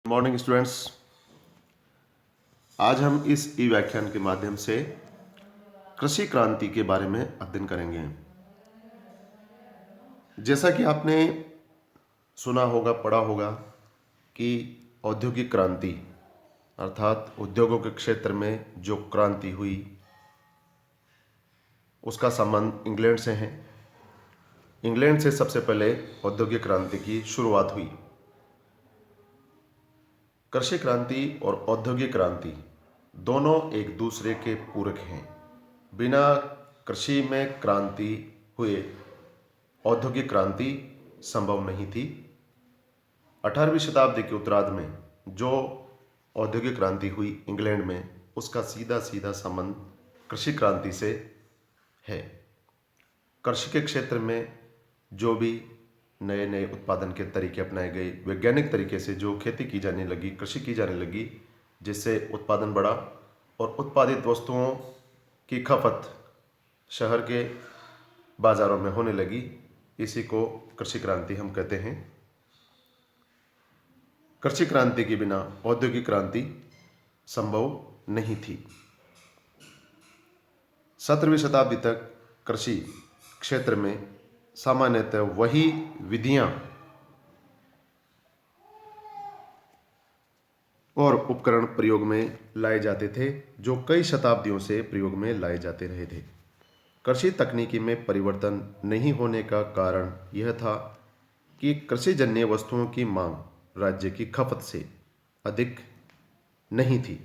Morning students. आज हम इस ई व्याख्यान के माध्यम से कृषि क्रांति के बारे में अध्ययन करेंगे। जैसा कि आपने सुना होगा, पढ़ा होगा कि औद्योगिक क्रांति अर्थात उद्योगों के क्षेत्र में जो क्रांति हुई उसका संबंध इंग्लैंड से है। इंग्लैंड से सबसे पहले औद्योगिक क्रांति की शुरुआत हुई। कृषि क्रांति और औद्योगिक क्रांति दोनों एक दूसरे के पूरक हैं। बिना कृषि में क्रांति हुए औद्योगिक क्रांति संभव नहीं थी। 18वीं शताब्दी के उत्तरार्ध में जो औद्योगिक क्रांति हुई इंग्लैंड में, उसका सीधा सीधा संबंध कृषि क्रांति से है। कृषि के क्षेत्र में जो भी नए नए उत्पादन के तरीके अपनाए गए, वैज्ञानिक तरीके से जो खेती की जाने लगी, कृषि की जाने लगी, जिससे उत्पादन बढ़ा और उत्पादित वस्तुओं की खपत शहर के बाजारों में होने लगी, इसी को कृषि क्रांति हम कहते हैं। कृषि क्रांति के बिना औद्योगिक क्रांति संभव नहीं थी। 17वीं शताब्दी तक कृषि क्षेत्र में सामान्यतः वही विधियां और उपकरण प्रयोग में लाए जाते थे जो कई शताब्दियों से प्रयोग में लाए जाते रहे थे। कृषि तकनीकी में परिवर्तन नहीं होने का कारण यह था कि कृषिजन्य वस्तुओं की मांग राज्य की खपत से अधिक नहीं थी,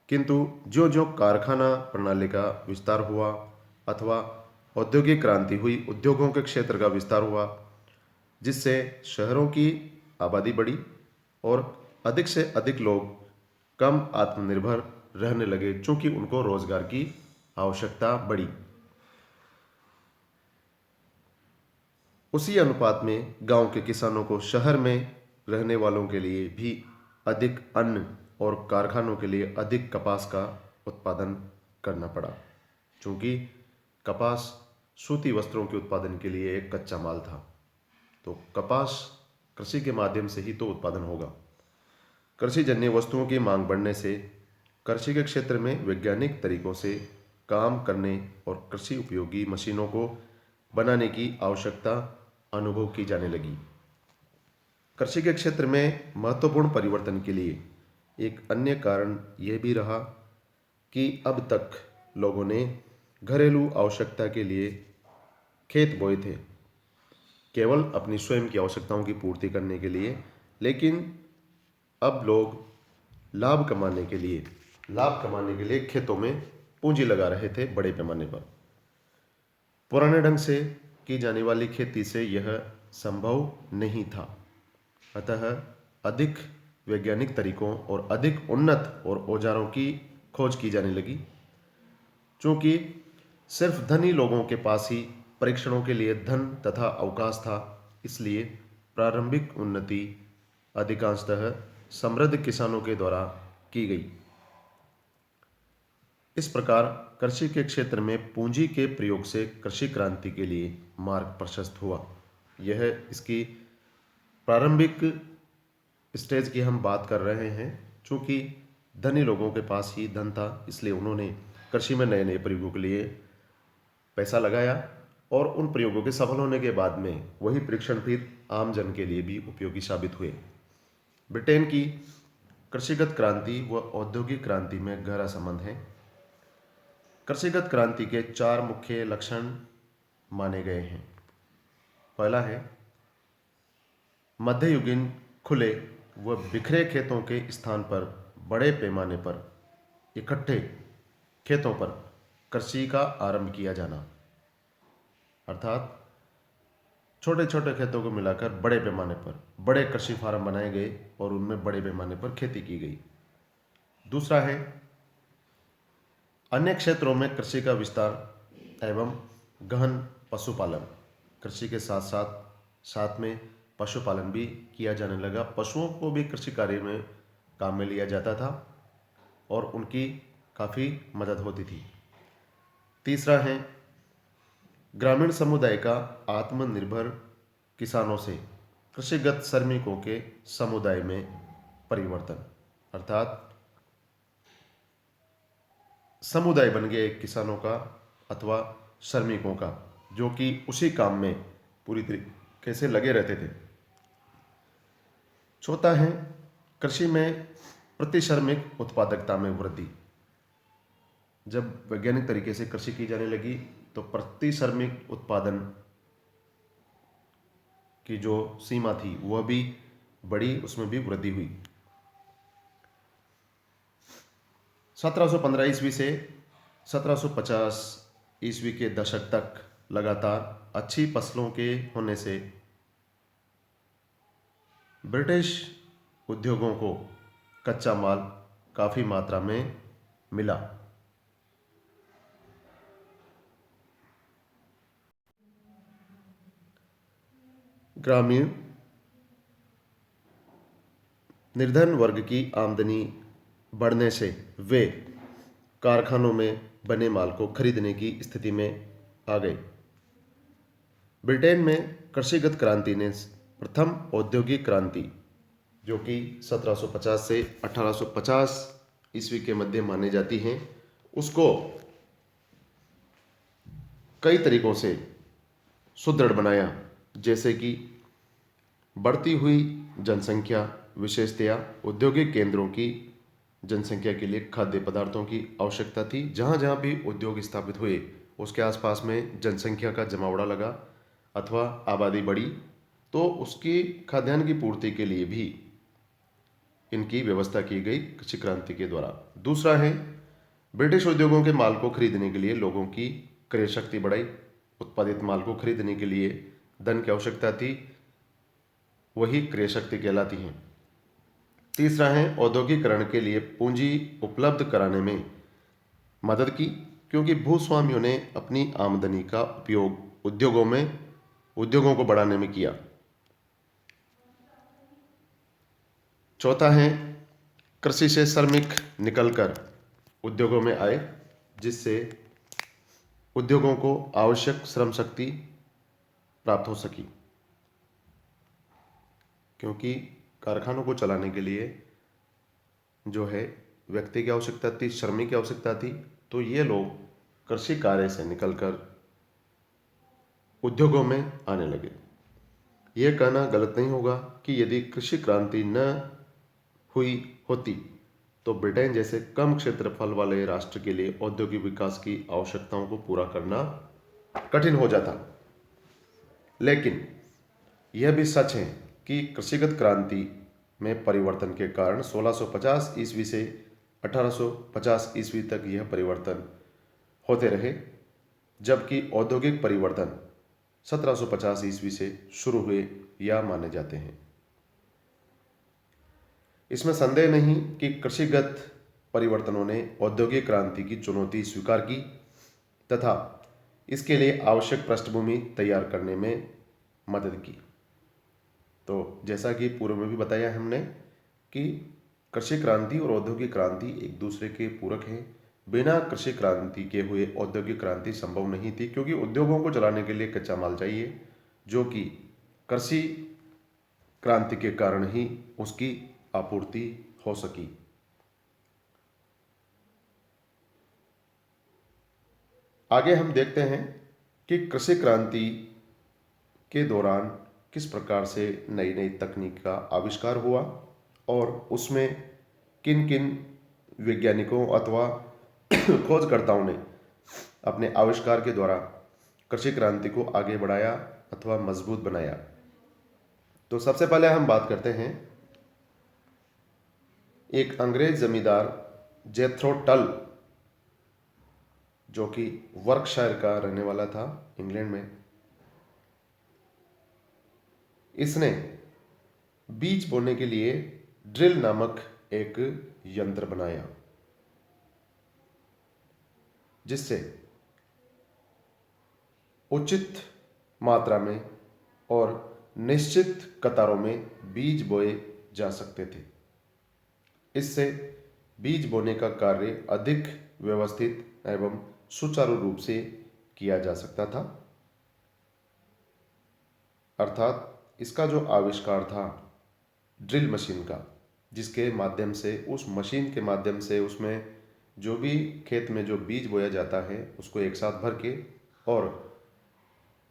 किंतु जो जो कारखाना प्रणाली का विस्तार हुआ अथवा औद्योगिक क्रांति हुई, उद्योगों के क्षेत्र का विस्तार हुआ, जिससे शहरों की आबादी बढ़ी और अधिक से अधिक लोग कम आत्मनिर्भर रहने लगे, चूंकि उनको रोजगार की आवश्यकता बढ़ी। उसी अनुपात में गांव के किसानों को शहर में रहने वालों के लिए भी अधिक अन्न और कारखानों के लिए अधिक कपास का उत्पादन करना पड़ा, क्योंकि कपास सूती वस्त्रों के उत्पादन के लिए एक कच्चा माल था। तो कपास कृषि के माध्यम से ही तो उत्पादन होगा। कृषिजन्य वस्तुओं की मांग बढ़ने से कृषि के क्षेत्र में वैज्ञानिक तरीकों से काम करने और कृषि उपयोगी मशीनों को बनाने की आवश्यकता अनुभव की जाने लगी। कृषि के क्षेत्र में महत्वपूर्ण परिवर्तन के लिए एक अन्य कारण यह भी रहा कि अब तक लोगों ने घरेलू आवश्यकता के लिए खेत बोए थे, केवल अपनी स्वयं की आवश्यकताओं की पूर्ति करने के लिए, लेकिन अब लोग लाभ कमाने के लिए खेतों में पूंजी लगा रहे थे बड़े पैमाने पर। पुराने ढंग से की जाने वाली खेती से यह संभव नहीं था, अतः अधिक वैज्ञानिक तरीकों और अधिक उन्नत और औजारों की खोज की जाने लगी। चूंकि सिर्फ धनी लोगों के पास ही परीक्षणों के लिए धन तथा अवकाश था, इसलिए प्रारंभिक उन्नति अधिकांशतः समृद्ध किसानों के द्वारा की गई। इस प्रकार कृषि के क्षेत्र में पूंजी के प्रयोग से कृषि क्रांति के लिए मार्ग प्रशस्त हुआ। यह इसकी प्रारंभिक स्टेज की हम बात कर रहे हैं। चूंकि धनी लोगों के पास ही धन था, इसलिए उन्होंने कृषि में नए नए प्रयोगों के लिए पैसा लगाया और उन प्रयोगों के सफल होने के बाद में वही परीक्षण फिर आम जन के लिए भी उपयोगी साबित हुए। ब्रिटेन की कृषिगत क्रांति व औद्योगिक क्रांति में गहरा संबंध है। कृषिगत क्रांति के 4 मुख्य लक्षण माने गए हैं। पहला है मध्ययुगीन खुले व बिखरे खेतों के स्थान पर बड़े पैमाने पर इकट्ठे खेतों पर कृषि का आरंभ किया जाना, अर्थात छोटे छोटे खेतों को मिलाकर बड़े पैमाने पर बड़े कृषि फार्म बनाए गए और उनमें बड़े पैमाने पर खेती की गई। दूसरा है अन्य क्षेत्रों में कृषि का विस्तार एवं गहन पशुपालन। कृषि के साथ साथ में पशुपालन भी किया जाने लगा। पशुओं को भी कृषि कार्य में काम में लिया जाता था और उनकी काफ़ी मदद होती थी। तीसरा है ग्रामीण समुदाय का आत्मनिर्भर किसानों से कृषिगत श्रमिकों के समुदाय में परिवर्तन, अर्थात समुदाय बन गया एक किसानों का अथवा श्रमिकों का, जो कि उसी काम में पूरी तरीके से लगे रहते थे। चौथा है कृषि में प्रति श्रमिक उत्पादकता में वृद्धि। जब वैज्ञानिक तरीके से कृषि की जाने लगी तो प्रति श्रमिक उत्पादन की जो सीमा थी वह भी बढ़ी, उसमें भी वृद्धि हुई। 1715 ईस्वी से 1750 ईस्वी के दशक तक लगातार अच्छी फसलों के होने से ब्रिटिश उद्योगों को कच्चा माल काफ़ी मात्रा में मिला। ग्रामीण निर्धन वर्ग की आमदनी बढ़ने से वे कारखानों में बने माल को खरीदने की स्थिति में आ गए। ब्रिटेन में कृषिगत क्रांति ने प्रथम औद्योगिक क्रांति, जो कि 1750 से 1850 ईस्वी के मध्य मानी जाती हैं, उसको कई तरीकों से सुदृढ़ बनाया, जैसे कि बढ़ती हुई जनसंख्या, विशेषतया औद्योगिक केंद्रों की जनसंख्या के लिए खाद्य पदार्थों की आवश्यकता थी। जहाँ जहाँ भी उद्योग स्थापित हुए उसके आसपास में जनसंख्या का जमावड़ा लगा अथवा आबादी बढ़ी, तो उसकी खाद्यान्न की पूर्ति के लिए भी इनकी व्यवस्था की गई कृषि क्रांति के द्वारा। दूसरा है ब्रिटिश उद्योगों के माल को खरीदने के लिए लोगों की क्रय शक्ति बढ़ाई। उत्पादित माल को खरीदने के लिए धन की आवश्यकता थी, वही क्रय शक्ति कहलाती है। तीसरा है औद्योगिकरण के लिए पूंजी उपलब्ध कराने में मदद की, क्योंकि भूस्वामियों ने अपनी आमदनी का उपयोग उद्योगों को बढ़ाने में किया। चौथा है कृषि से श्रमिक निकलकर उद्योगों में आए, जिससे उद्योगों को आवश्यक श्रम शक्ति प्राप्त हो सकी, क्योंकि कारखानों को चलाने के लिए जो है व्यक्ति की आवश्यकता थी, श्रमिक की आवश्यकता थी। तो ये लोग कृषि कार्य से निकलकर उद्योगों में आने लगे। यह कहना गलत नहीं होगा कि यदि कृषि क्रांति न हुई होती तो ब्रिटेन जैसे कम क्षेत्रफल वाले राष्ट्र के लिए औद्योगिक विकास की आवश्यकताओं को पूरा करना कठिन हो जाता। लेकिन यह भी सच है कि कृषिगत क्रांति में परिवर्तन के कारण 1650 ईस्वी से 1850 ईस्वी तक यह परिवर्तन होते रहे, जबकि औद्योगिक परिवर्तन 1750 ईस्वी से शुरू हुए या माने जाते हैं। इसमें संदेह नहीं कि कृषिगत परिवर्तनों ने औद्योगिक क्रांति की चुनौती स्वीकार की तथा इसके लिए आवश्यक पृष्ठभूमि तैयार करने में मदद की। तो जैसा कि पूर्व में भी बताया हमने कि कृषि क्रांति और औद्योगिक क्रांति एक दूसरे के पूरक हैं। बिना कृषि क्रांति के हुए औद्योगिक क्रांति संभव नहीं थी, क्योंकि उद्योगों को चलाने के लिए कच्चा माल चाहिए, जो कि कृषि क्रांति के कारण ही उसकी आपूर्ति हो सकी। आगे हम देखते हैं कि कृषि क्रांति के दौरान किस प्रकार से नई नई तकनीक का आविष्कार हुआ और उसमें किन किन वैज्ञानिकों अथवा खोजकर्ताओं ने अपने आविष्कार के द्वारा कृषि क्रांति को आगे बढ़ाया अथवा मजबूत बनाया। तो सबसे पहले हम बात करते हैं एक अंग्रेज जमींदार जेथरो टल, जो कि वर्कशायर का रहने वाला था इंग्लैंड में। इसने बीज बोने के लिए ड्रिल नामक एक यंत्र बनाया, जिससे उचित मात्रा में और निश्चित कतारों में बीज बोए जा सकते थे। इससे बीज बोने का कार्य अधिक व्यवस्थित एवं सुचारू रूप से किया जा सकता था। अर्थात इसका जो आविष्कार था ड्रिल मशीन का, जिसके माध्यम से, उस मशीन के माध्यम से उसमें जो भी खेत में जो बीज बोया जाता है उसको एक साथ भर के और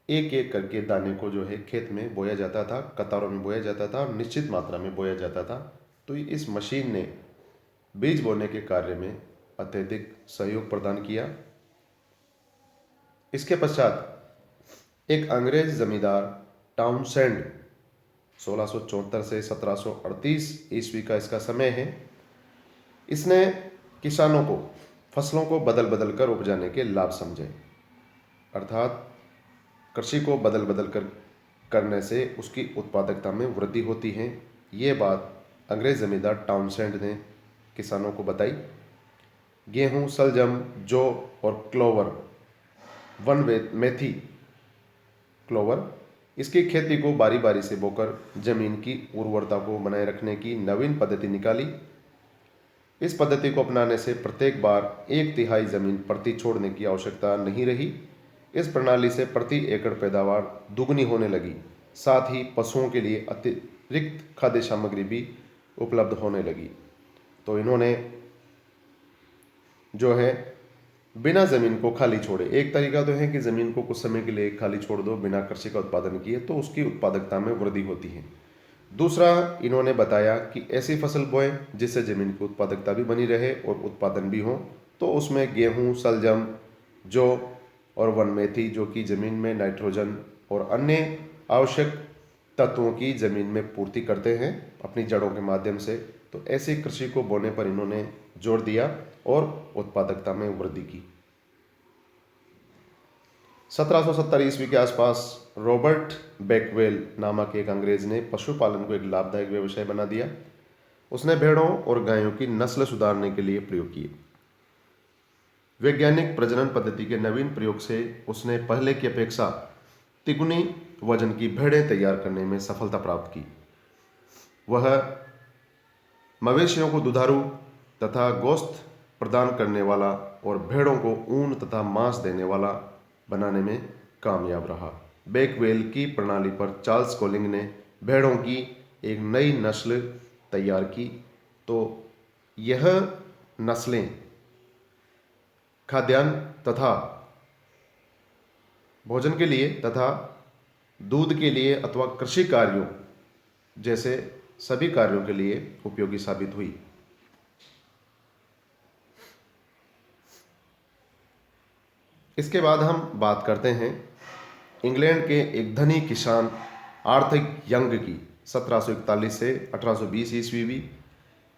एक एक करके दाने को जो है खेत में बोया जाता था, कतारों में बोया जाता था और निश्चित मात्रा में बोया जाता था। तो इस मशीन ने बीज बोने के कार्य में अत्यधिक सहयोग प्रदान किया। इसके पश्चात एक अंग्रेज जमींदार टाउनसेंड 1674 से 1738 ईस्वी का इसका समय है। इसने किसानों को फसलों को बदल बदल कर उपजाने के लाभ समझे, अर्थात कृषि को बदल बदल कर करने से उसकी उत्पादकता में वृद्धि होती है। ये बात अंग्रेज जमींदार टाउनसेंड ने किसानों को बताई। गेहूं, सलजम, जौ और क्लोवर, वन मेथी क्लोवर, इसकी खेती को बारी बारी से बोकर जमीन की उर्वरता को बनाए रखने की नवीन पद्धति निकाली। इस पद्धति को अपनाने से प्रत्येक बार 1/3 जमीन प्रति छोड़ने की आवश्यकता नहीं रही। इस प्रणाली से प्रति एकड़ पैदावार दुगनी होने लगी। साथ ही पशुओं के लिए अतिरिक्त खाद्य सामग्री भी उपलब्ध होने लगी। तो इन्होंने जो है बिना जमीन को खाली छोड़े, एक तरीका तो है कि जमीन को कुछ समय के लिए खाली छोड़ दो बिना कृषि का उत्पादन किए, तो उसकी उत्पादकता में वृद्धि होती है। दूसरा, इन्होंने बताया कि ऐसी फसल बोएं जिससे जमीन की उत्पादकता भी बनी रहे और उत्पादन भी हो। तो उसमें गेहूं, सलजम, जौ और वन मेथी, जो कि जमीन में नाइट्रोजन और अन्य आवश्यक तत्वों की जमीन में पूर्ति करते हैं अपनी जड़ों के माध्यम से। तो ऐसी कृषि को बोने पर इन्होंने जोर दिया और उत्पादकता में वृद्धि की। 1770 ईस्वी के आसपास रॉबर्ट बेकवेल नामक एक अंग्रेज ने पशुपालन को एक लाभदायक व्यवसाय बना दिया। उसने भेड़ों और गायों की नस्ल सुधारने के लिए प्रयोग किए। वैज्ञानिक प्रजनन पद्धति के नवीन प्रयोग से उसने पहले की अपेक्षा तिगुनी वजन की भेड़ें तैयार करने में सफलता प्राप्त की। वह मवेशियों को दुधारू तथा गोश्त प्रदान करने वाला और भेड़ों को ऊन तथा मांस देने वाला बनाने में कामयाब रहा। बेकवेल की प्रणाली पर चार्ल्स कोलिंग ने भेड़ों की एक नई नस्ल तैयार की। तो यह नस्लें खाद्यान्न तथा भोजन के लिए तथा दूध के लिए अथवा कृषि कार्यों जैसे सभी कार्यों के लिए उपयोगी साबित हुई। इसके बाद हम बात करते हैं इंग्लैंड के एक धनी किसान आर्थर यंग की। 1741 से 1820 ईस्वी भी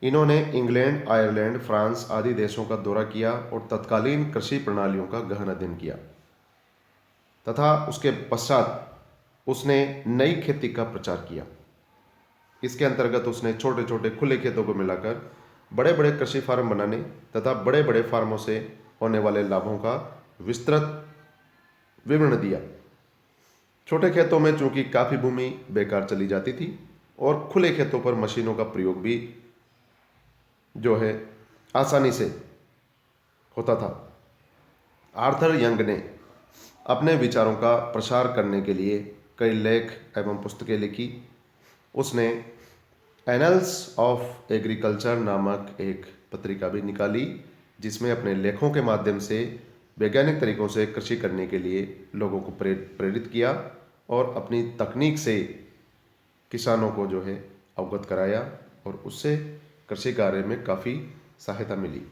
इन्होंने इंग्लैंड, आयरलैंड, फ्रांस आदि देशों का दौरा किया और तत्कालीन कृषि प्रणालियों का गहन अध्ययन किया तथा उसके पश्चात उसने नई खेती का प्रचार किया। इसके अंतर्गत उसने छोटे छोटे खुले खेतों को मिलाकर बड़े बड़े कृषि फार्म बनाने तथा बड़े बड़े फार्मों से होने वाले लाभों का विस्तृत विवरण दिया। छोटे खेतों में चूंकि काफ़ी भूमि बेकार चली जाती थी और खुले खेतों पर मशीनों का प्रयोग भी जो है आसानी से होता था। आर्थर यंग ने अपने विचारों का प्रसार करने के लिए कई लेख एवं पुस्तकें लिखी। उसने एनल्स ऑफ एग्रीकल्चर नामक एक पत्रिका भी निकाली, जिसमें अपने लेखों के माध्यम से वैज्ञानिक तरीकों से कृषि करने के लिए लोगों को प्रेरित किया और अपनी तकनीक से किसानों को जो है अवगत कराया और उससे कृषि कार्य में काफ़ी सहायता मिली।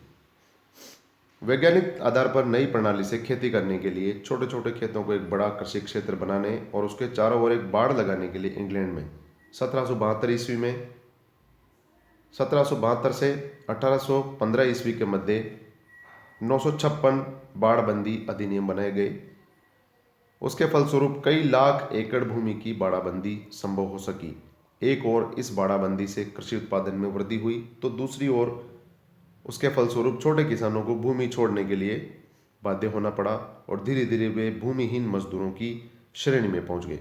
वैज्ञानिक आधार पर नई प्रणाली से खेती करने के लिए छोटे छोटे खेतों को एक बड़ा कृषि क्षेत्र बनाने और उसके चारों ओर एक बाड़ लगाने के लिए इंग्लैंड में 1772 ईस्वी में 1772 से 1815 ईस्वी के मध्य 956 बाड़बंदी अधिनियम बनाए गए। उसके फलस्वरूप कई लाख एकड़ भूमि की बाड़ाबंदी संभव हो सकी। एक ओर इस बाड़ाबंदी से कृषि उत्पादन में वृद्धि हुई तो दूसरी ओर उसके फलस्वरूप छोटे किसानों को भूमि छोड़ने के लिए बाध्य होना पड़ा और धीरे धीरे वे भूमिहीन मजदूरों की श्रेणी में पहुंच गए।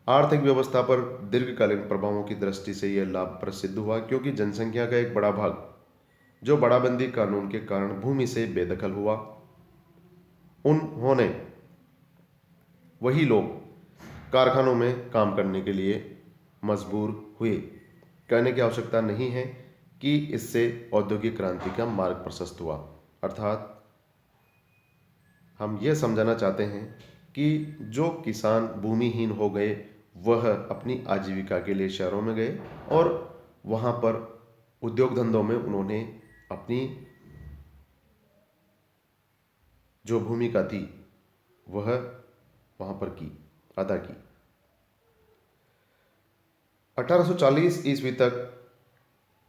आर्थिक व्यवस्था पर दीर्घकालीन प्रभावों की दृष्टि से यह लाभप्रद सिद्ध हुआ, क्योंकि जनसंख्या का एक बड़ा भाग जो बाड़ाबंदी कानून के कारण भूमि से बेदखल हुआ, उन्होंने वही लोग कारखानों में काम करने के लिए मजबूर हुए। कहने की आवश्यकता नहीं है कि इससे औद्योगिक क्रांति का मार्ग प्रशस्त हुआ। अर्थात हम यह समझाना चाहते हैं कि जो किसान भूमिहीन हो गए वह अपनी आजीविका के लिए शहरों में गए और वहाँ पर उद्योग धंधों में उन्होंने अपनी जो भूमिका थी वह वहाँ पर अदा की। 1840 ईस्वी तक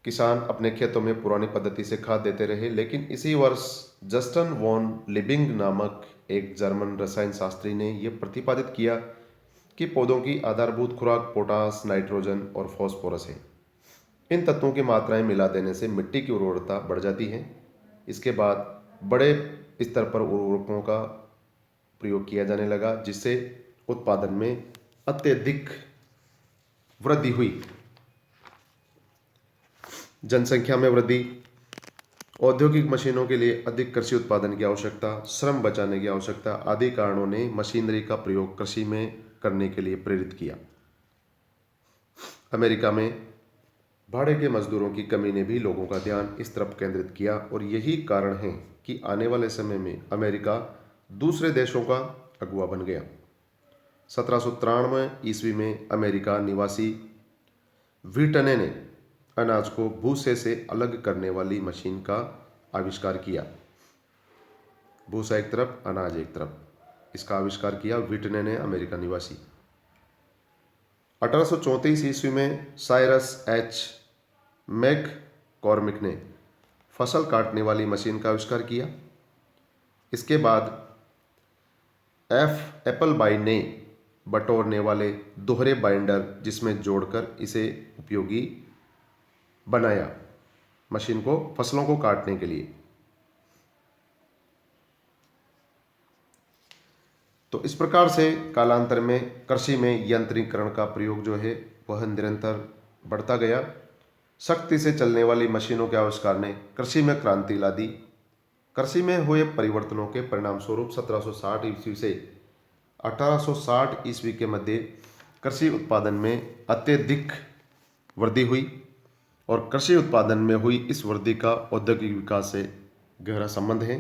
किसान अपने खेतों में पुरानी पद्धति से खाद देते रहे, लेकिन इसी वर्ष जस्टन वॉन लिबिंग नामक एक जर्मन रसायन शास्त्री ने यह प्रतिपादित किया कि पौधों की आधारभूत खुराक पोटास, नाइट्रोजन और फास्फोरस है। इन तत्वों की मात्राएं मिला देने से मिट्टी की उर्वरता बढ़ जाती है। इसके बाद बड़े स्तर पर उर्वरकों का प्रयोग किया जाने लगा, जिससे उत्पादन में अत्यधिक वृद्धि हुई। जनसंख्या में वृद्धि, औद्योगिक मशीनों के लिए अधिक कृषि उत्पादन की आवश्यकता, श्रम बचाने की आवश्यकता आदि कारणों ने मशीनरी का प्रयोग कृषि में करने के लिए प्रेरित किया। अमेरिका में भाड़े के मजदूरों की कमी ने भी लोगों का ध्यान इस तरफ केंद्रित किया और यही कारण है कि आने वाले समय में अमेरिका दूसरे देशों का अगुवा बन गया। 1793 ईस्वी में अमेरिका निवासी व्हीटने ने अनाज को भूसे से अलग करने वाली मशीन का आविष्कार किया। भूसा एक तरफ, अनाज एक तरफ, इसका आविष्कार किया व्हीटने ने, अमेरिका निवासी। 1834 ईस्वी में साइरस एच मैककॉर्मिक ने फसल काटने वाली मशीन का आविष्कार किया। इसके बाद एप्पलबाई ने बटोरने वाले दोहरे बाइंडर जिसमें जोड़कर इसे उपयोगी बनाया मशीन को फसलों को काटने के लिए। तो इस प्रकार से कालांतर में कृषि में यंत्रीकरण का प्रयोग जो है वह निरंतर बढ़ता गया। शक्ति से चलने वाली मशीनों के आविष्कार ने कृषि में क्रांति ला दी। कृषि में हुए परिवर्तनों के परिणाम स्वरूप 1760 ईस्वी से 1860 ईस्वी के मध्य कृषि उत्पादन में अत्यधिक वृद्धि हुई और कृषि उत्पादन में हुई इस वृद्धि का औद्योगिक विकास से गहरा संबंध है।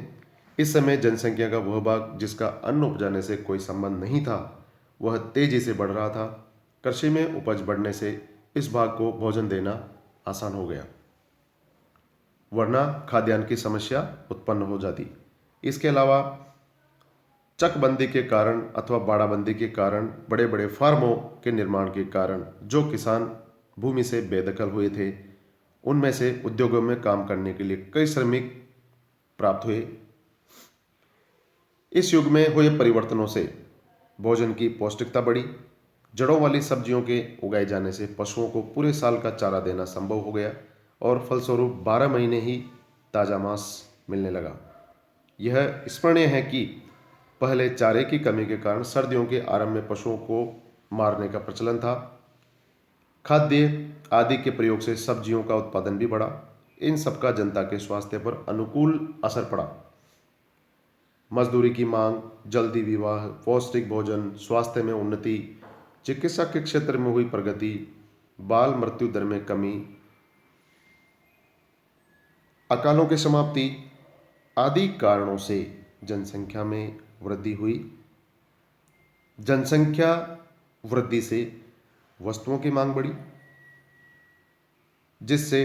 इस समय जनसंख्या का वह भाग जिसका अन्न उपजाने से कोई संबंध नहीं था वह तेजी से बढ़ रहा था। कृषि में उपज बढ़ने से इस भाग को भोजन देना आसान हो गया, वरना खाद्यान्न की समस्या उत्पन्न हो जाती। इसके अलावा चकबंदी के कारण अथवा बाड़ाबंदी के कारण, बड़े बड़े फार्मों के निर्माण के कारण जो किसान भूमि से बेदखल हुए थे उनमें से उद्योगों में काम करने के लिए कई श्रमिक प्राप्त हुए। इस युग में हुए परिवर्तनों से भोजन की पौष्टिकता बढ़ी। जड़ों वाली सब्जियों के उगाए जाने से पशुओं को पूरे साल का चारा देना संभव हो गया और फलस्वरूप 12 महीने ही ताज़ा मांस मिलने लगा। यह स्मरणीय है कि पहले चारे की कमी के कारण सर्दियों के आरंभ में पशुओं को मारने का प्रचलन था। खाद्य आदि के प्रयोग से सब्जियों का उत्पादन भी बढ़ा। इन सबका जनता के स्वास्थ्य पर अनुकूल असर पड़ा। मजदूरी की मांग, जल्दी विवाह, पौष्टिक भोजन, स्वास्थ्य में उन्नति, चिकित्सा के क्षेत्र में हुई प्रगति, बाल मृत्यु दर में कमी, अकालों की समाप्ति आदि कारणों से जनसंख्या में वृद्धि हुई। जनसंख्या वृद्धि से वस्तुओं की मांग बढ़ी, जिससे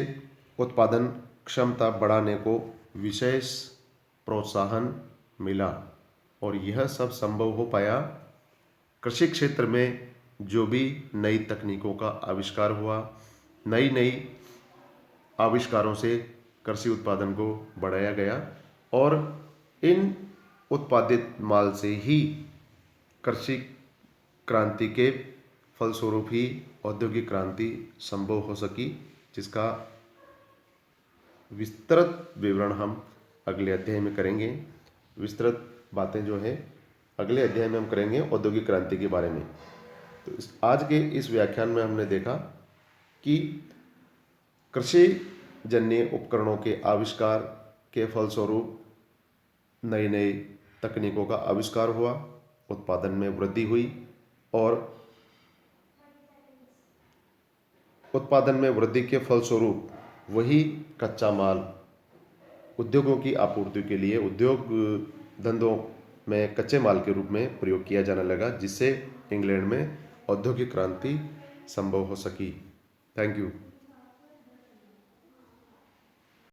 उत्पादन क्षमता बढ़ाने को विशेष प्रोत्साहन मिला और यह सब संभव हो पाया कृषि क्षेत्र में जो भी नई तकनीकों का आविष्कार हुआ। नई नई आविष्कारों से कृषि उत्पादन को बढ़ाया गया और इन उत्पादित माल से ही कृषि क्रांति के फलस्वरूप ही औद्योगिक क्रांति संभव हो सकी, जिसका विस्तृत विवरण हम अगले अध्याय में करेंगे। विस्तृत बातें जो है अगले अध्याय में हम करेंगे औद्योगिक क्रांति के बारे में। तो आज के इस व्याख्यान में हमने देखा कि कृषि जन्य उपकरणों के आविष्कार के फलस्वरूप नई नई तकनीकों का आविष्कार हुआ, उत्पादन में वृद्धि हुई और उत्पादन में वृद्धि के फलस्वरूप वही कच्चा माल उद्योगों की आपूर्ति के लिए उद्योग धंधों में कच्चे माल के रूप में प्रयोग किया जाने लगा, जिससे इंग्लैंड में औद्योगिक क्रांति संभव हो सकी। Thank you.